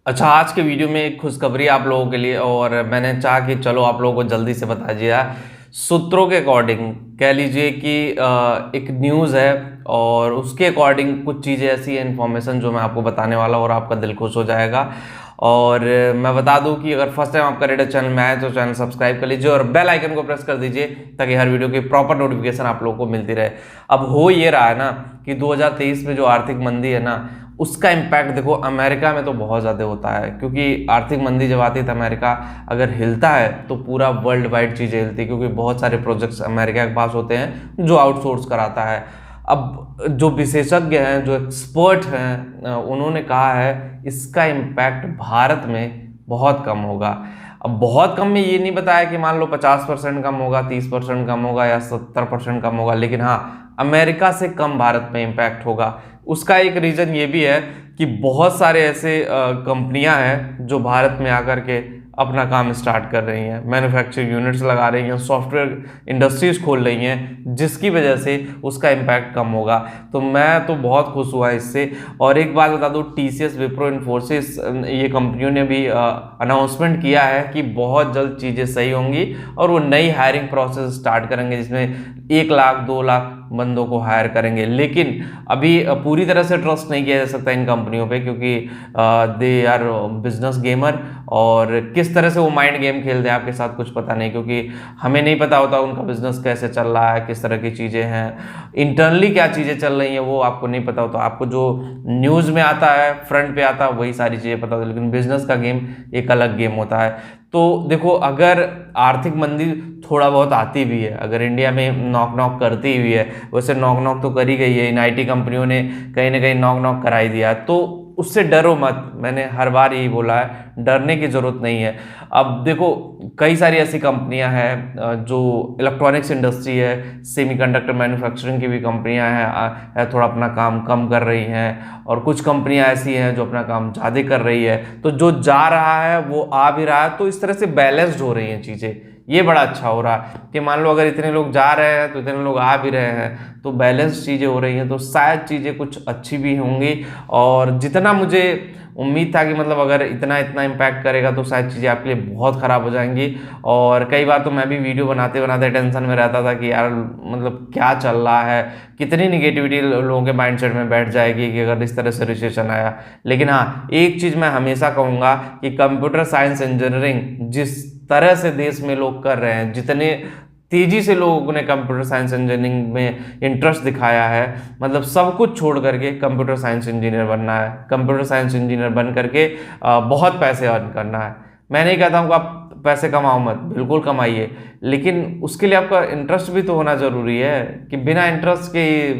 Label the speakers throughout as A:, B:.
A: अच्छा, आज के वीडियो में एक खुशखबरी आप लोगों के लिए, और मैंने चाहा कि चलो आप लोगों को जल्दी से बता दिया। सूत्रों के अकॉर्डिंग कह लीजिए कि एक न्यूज़ है, और उसके अकॉर्डिंग कुछ चीज़ें ऐसी है, इन्फॉर्मेशन जो मैं आपको बताने वाला हूँ और आपका दिल खुश हो जाएगा। और मैं बता दूं कि अगर फर्स्ट टाइम आपका रेडर चैनल में आए तो चैनल सब्सक्राइब कर लीजिए और बेल आइकन को प्रेस कर दीजिए, ताकि हर वीडियो की प्रॉपर नोटिफिकेशन आप लोगों को मिलती रहे। अब हो ये रहा है ना कि 2023 में जो आर्थिक मंदी है ना, उसका इम्पैक्ट देखो अमेरिका में तो बहुत ज़्यादा होता है, क्योंकि आर्थिक मंदी जब आती है तो अमेरिका अगर हिलता है तो पूरा वर्ल्ड वाइड चीज़ें हिलती है, क्योंकि बहुत सारे प्रोजेक्ट्स अमेरिका के पास होते हैं जो आउटसोर्स कराता है। अब जो विशेषज्ञ हैं, जो एक्सपर्ट हैं, उन्होंने कहा है इसका इम्पैक्ट भारत में बहुत कम होगा। अब बहुत कम में ये नहीं बताया कि मान लो 50% कम होगा, 30% कम होगा या 70% कम होगा, लेकिन हाँ, अमेरिका से कम भारत में इम्पैक्ट होगा। उसका एक रीज़न ये भी है कि बहुत सारे ऐसे कंपनियां हैं जो भारत में आकर के अपना काम स्टार्ट कर रही हैं, मैन्युफैक्चरिंग यूनिट्स लगा रही हैं, सॉफ्टवेयर इंडस्ट्रीज खोल रही हैं, जिसकी वजह से उसका इम्पैक्ट कम होगा। तो मैं तो बहुत खुश हुआ इससे। और एक बात बता दूं, TCS, विप्रो, इन्फोसिस, ये कंपनियों ने भी अनाउंसमेंट किया है कि बहुत जल्द चीज़ें सही होंगी और वो नई हायरिंग प्रोसेस स्टार्ट करेंगे, जिसमें 1 लाख 2 लाख बंदों को हायर करेंगे। लेकिन अभी पूरी तरह से ट्रस्ट नहीं किया जा सकता इन कंपनियों पे, क्योंकि दे आर बिजनेस गेमर, और किस तरह से वो माइंड गेम खेलते हैं आपके साथ कुछ पता नहीं, क्योंकि हमें नहीं पता होता उनका बिजनेस कैसे चल रहा है, किस तरह की चीज़ें हैं, इंटरनली क्या चीज़ें चल रही हैं, वो आपको नहीं पता होता। आपको जो न्यूज़ में आता है, फ्रंट पे आता है, वही सारी चीज़ें पता होती है, लेकिन बिजनेस का गेम एक अलग गेम होता है। तो देखो, अगर आर्थिक मंदी थोड़ा बहुत आती भी है, अगर इंडिया में नॉक नॉक करती हुई है, वैसे नॉक नॉक तो करी गई है, इन IT कंपनियों ने कहीं ना कहीं नॉक नॉक कराई दिया है, तो उससे डरो मत। मैंने हर बार यही बोला है, डरने की जरूरत नहीं है। अब देखो, कई सारी ऐसी कंपनियां हैं जो इलेक्ट्रॉनिक्स इंडस्ट्री है, सेमीकंडक्टर मैन्युफैक्चरिंग की भी कंपनियां हैं, थोड़ा अपना काम कम कर रही हैं, और कुछ कंपनियां ऐसी हैं जो अपना काम ज़्यादा कर रही है। तो जो जा रहा है वो आ भी रहा है, तो इस तरह से बैलेंस्ड हो रही हैं चीज़ें। ये बड़ा अच्छा हो रहा है कि मान लो अगर इतने लोग जा रहे हैं तो इतने लोग आ भी रहे हैं, तो बैलेंस चीज़ें हो रही हैं, तो शायद चीज़ें कुछ अच्छी भी होंगी। और जितना मुझे उम्मीद था कि मतलब अगर इतना इतना इम्पैक्ट करेगा तो शायद चीज़ें आपके लिए बहुत ख़राब हो जाएंगी। और कई बार तो मैं भी वीडियो बनाते बनाते टेंशन में रहता था कि यार मतलब क्या चल रहा है, कितनी निगेटिविटी लोगों के माइंडसेट में बैठ जाएगी कि अगर इस तरह से रिसेशन आया। लेकिन हाँ, एक चीज़ मैं हमेशा कहूँगा कि कंप्यूटर साइंस इंजीनियरिंग जिस तरह से देश में लोग कर रहे हैं, जितने तेजी से लोगों ने कंप्यूटर साइंस इंजीनियरिंग में इंटरेस्ट दिखाया है, मतलब सब कुछ छोड़ करके कंप्यूटर साइंस इंजीनियर बनना है, कंप्यूटर साइंस इंजीनियर बन करके बहुत पैसे अर्न करना है। मैं नहीं कहता हूँ कि आप पैसे कमाओ मत, बिल्कुल कमाइए, लेकिन उसके लिए आपका इंटरेस्ट भी तो होना जरूरी है। कि बिना इंटरेस्ट के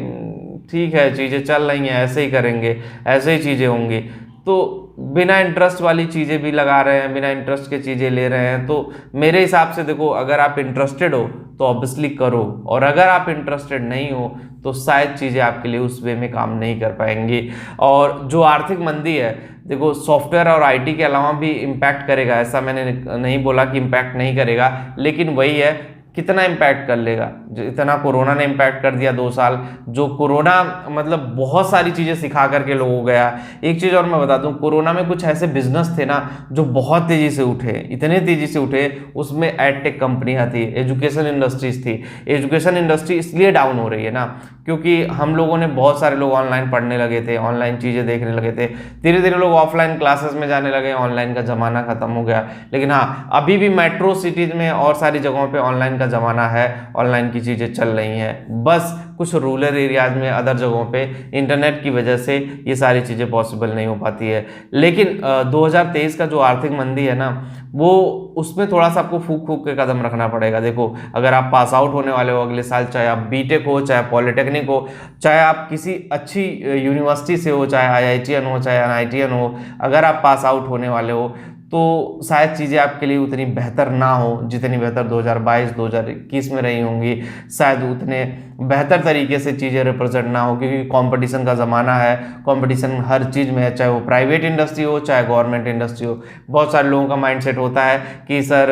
A: ठीक है चीज़ें चल रही हैं, ऐसे ही करेंगे, ऐसे ही चीज़ें होंगी, तो बिना इंटरेस्ट वाली चीज़ें भी लगा रहे हैं, बिना इंटरेस्ट के चीज़ें ले रहे हैं। तो मेरे हिसाब से देखो, अगर आप इंटरेस्टेड हो तो ऑब्वियसली करो, और अगर आप इंटरेस्टेड नहीं हो तो शायद चीज़ें आपके लिए उस वे में काम नहीं कर पाएंगी। और जो आर्थिक मंदी है, देखो सॉफ्टवेयर और IT के अलावा भी इम्पैक्ट करेगा, ऐसा मैंने नहीं बोला कि इम्पैक्ट नहीं करेगा, लेकिन वही है कितना इम्पैक्ट कर लेगा। जो इतना कोरोना ने इम्पैक्ट कर दिया 2 साल, जो कोरोना मतलब बहुत सारी चीज़ें सिखा करके लोगों को गया। एक चीज़ और मैं बता दूं, कोरोना में कुछ ऐसे बिजनेस थे ना जो बहुत तेज़ी से उठे, इतने तेज़ी से उठे, उसमें एडटेक कंपनियां थी, एजुकेशन इंडस्ट्रीज थी। एजुकेशन इंडस्ट्री इसलिए डाउन हो रही है ना, क्योंकि हम लोगों ने, बहुत सारे लोग ऑनलाइन पढ़ने लगे थे, ऑनलाइन चीज़ें देखने लगे थे, धीरे धीरे लोग ऑफलाइन क्लासेस में जाने लगे, ऑनलाइन का ज़माना खत्म हो गया। लेकिन हाँ, अभी भी मेट्रो सिटीज़ में और सारी जगहों पे ऑनलाइन का ज़माना है, ऑनलाइन की चीज़ें चल रही हैं। बस कुछ रूरल एरियाज में, अदर जगहों पे इंटरनेट की वजह से ये सारी चीज़ें पॉसिबल नहीं हो पाती है। लेकिन 2023 का जो आर्थिक मंदी है ना, वो उसमें थोड़ा सा आपको फूक फूक के कदम रखना पड़ेगा। देखो, अगर आप पास आउट होने वाले हो अगले साल, चाहे आप बीटेक हो, चाहे पॉलिटेक्निक हो, चाहे आप किसी अच्छी यूनिवर्सिटी से हो, चाहे IITian हो, चाहे NITian हो, अगर आप पास आउट होने वाले हो तो शायद चीज़ें आपके लिए उतनी बेहतर ना हो जितनी बेहतर 2022 2021 में रही होंगी। शायद उतने बेहतर तरीके से चीज़ें रिप्रेजेंट ना हो, क्योंकि कंपटीशन का ज़माना है, कंपटीशन हर चीज़ में है, चाहे वो प्राइवेट इंडस्ट्री हो चाहे गवर्नमेंट इंडस्ट्री हो। बहुत सारे लोगों का माइंडसेट होता है कि सर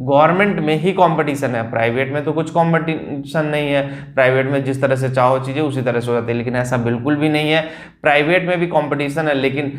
A: गवर्नमेंट में ही कंपटीशन है, प्राइवेट में तो कुछ कंपटीशन नहीं है, प्राइवेट में जिस तरह से चाहो चीज़ें उसी तरह से हो जाती है, लेकिन ऐसा बिल्कुल भी नहीं है। प्राइवेट में भी कंपटीशन है, लेकिन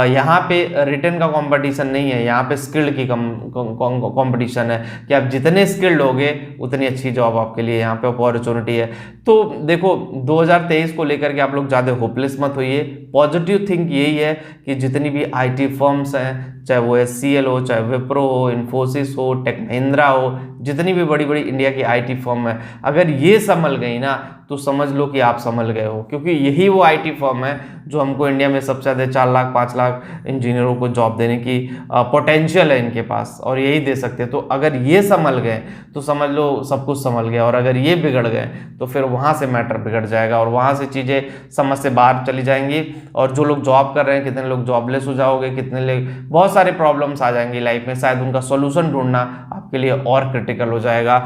A: यहाँ पे रिटन का कंपटीशन नहीं है, यहाँ पे स्किल्ड की कंपटीशन है कि आप जितने स्किल्ड होगे उतनी अच्छी जॉब आपके लिए यहाँ पे अपॉर्चुनिटी है। तो देखो 2023 को लेकर के आप लोग ज़्यादा होपलेस मत होइए, पॉजिटिव थिंक यही है कि जितनी भी IT फर्म्स हैं, चाहे वो HCL हो, चाहे विप्रो हो, इन्फोसिस हो, टेक महिंद्रा हो, जितनी भी बड़ी बड़ी इंडिया की IT फर्म है, अगर ये संभल गई ना तो समझ लो कि आप संभल गए हो, क्योंकि यही वो IT फर्म है जो हमको इंडिया में सबसे ज़्यादा 4 लाख 5 लाख इंजीनियरों को जॉब देने की पोटेंशियल है इनके पास, और यही दे सकते हैं। तो अगर ये संभल गए तो समझ लो सब कुछ संभल गया, और अगर ये बिगड़ गए तो फिर वहाँ से मैटर बिगड़ जाएगा और वहाँ से चीज़ें समझ से बाहर चली जाएंगी। और जो लोग जॉब कर रहे हैं, कितने लोग जॉबलेस हो जाओगे, कितने लोग, बहुत सारे प्रॉब्लम्स आ जाएंगी लाइफ में, शायद उनका सोल्यूशन ढूंढना आपके लिए और क्रिटिकल हो जाएगा।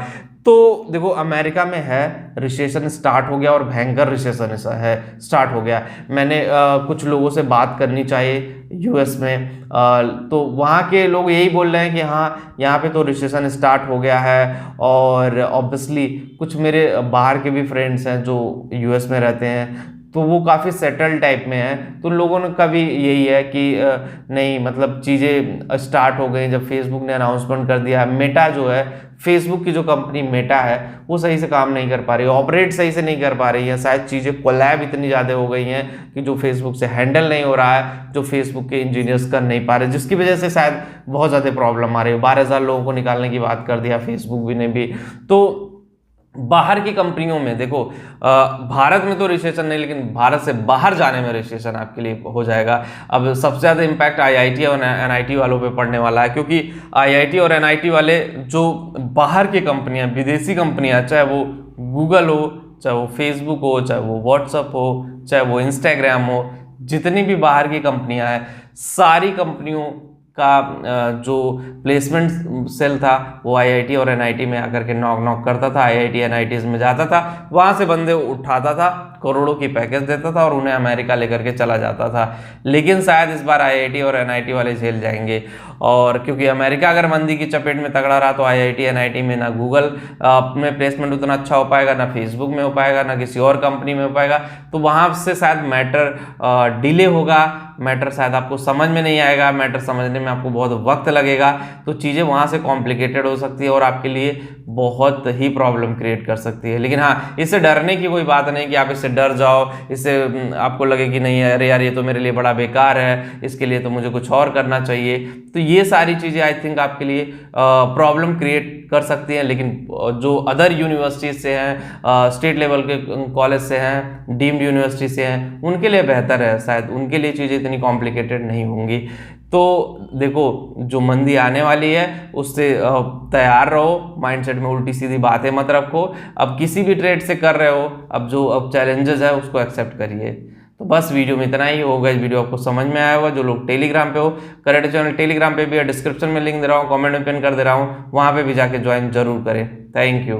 A: तो देखो अमेरिका में है रिसेशन स्टार्ट हो गया, और भयंकर रिसेशन है स्टार्ट हो गया। मैंने कुछ लोगों से बात करनी चाहिए US में, तो वहाँ के लोग यही बोल रहे हैं कि हाँ यहाँ पे तो रिसेशन स्टार्ट हो गया है। और ऑब्वियसली कुछ मेरे बाहर के भी फ्रेंड्स हैं जो US में रहते हैं, तो वो काफ़ी सेटल टाइप में है, तो लोगों का भी यही है कि नहीं मतलब चीज़ें स्टार्ट हो गई। जब फेसबुक ने अनाउंसमेंट कर दिया, मेटा जो है, फेसबुक की जो कंपनी मेटा है, वो सही से काम नहीं कर पा रही है, ऑपरेट सही से नहीं कर पा रही है, शायद चीज़ें कोलैब इतनी ज़्यादा हो गई हैं कि जो फेसबुक से हैंडल नहीं हो रहा है, जो फेसबुक के इंजीनियर्स कर नहीं पा रहे, जिसकी वजह से शायद बहुत ज़्यादा प्रॉब्लम आ रही है। 12,000 लोगों को निकालने की बात कर दिया फेसबुक भी ने भी। तो बाहर की कंपनियों में देखो, भारत में तो रिसेशन नहीं, लेकिन भारत से बाहर जाने में रिसेशन आपके लिए हो जाएगा। अब सबसे ज़्यादा इम्पैक्ट IIT और NIT वालों पे पड़ने वाला है, क्योंकि IIT और NIT वाले जो बाहर की कंपनियां, विदेशी कंपनियां, चाहे वो गूगल हो, चाहे वो फेसबुक हो, चाहे वो व्हाट्सअप हो, चाहे वो इंस्टाग्राम हो, जितनी भी बाहर की कंपनियां हैं, सारी कंपनियों का जो प्लेसमेंट सेल था वो IIT और NIT में आकर के नॉक करता था, IIT NITs में जाता था, वहाँ से बंदे उठाता था, करोड़ों की पैकेज देता था और उन्हें अमेरिका लेकर के चला जाता था। लेकिन शायद इस बार IIT और NIT वाले झेल जाएंगे, और क्योंकि अमेरिका अगर मंदी की चपेट में तगड़ा रहा तो IIT NIT में ना गूगल में प्लेसमेंट उतना अच्छा हो पाएगा, ना फेसबुक में हो पाएगा, ना किसी और कंपनी में हो पाएगा। तो वहाँ से शायद मैटर डिले होगा, मैटर शायद आपको समझ में नहीं आएगा, मैटर समझने में आपको बहुत वक्त लगेगा, तो चीज़ें वहाँ से कॉम्प्लिकेटेड हो सकती है और आपके लिए बहुत ही प्रॉब्लम क्रिएट कर सकती है। लेकिन हाँ, इससे डरने की कोई बात नहीं कि आप इससे डर जाओ, इससे आपको लगे कि नहीं अरे यार ये तो मेरे लिए बड़ा बेकार है, इसके लिए तो मुझे कुछ और करना चाहिए। तो ये सारी चीज़ें आई थिंक आपके लिए प्रॉब्लम क्रिएट कर सकती हैं। लेकिन जो अदर यूनिवर्सिटीज से हैं, स्टेट लेवल के कॉलेज से हैं, डीम्ड यूनिवर्सिटी से हैं, उनके लिए बेहतर है, शायद उनके लिए चीज़ें इतनी कॉम्प्लिकेटेड नहीं होंगी। तो देखो जो मंदी आने वाली है उससे तैयार रहो, माइंडसेट में उल्टी सीधी बातें मत रखो। अब किसी भी ट्रेड से कर रहे हो, अब चैलेंजेस है उसको एक्सेप्ट करिए। तो बस वीडियो में इतना ही होगा। इस वीडियो आपको समझ में आया होगा। जो लोग टेलीग्राम पे हो, करेक्ट चैनल टेलीग्राम पे भी है, डिस्क्रिप्शन में लिंक दे रहा हूँ, कमेंट में पिन कर दे रहा हूँ, वहाँ पे भी जाके ज्वाइन जरूर करें। Thank you.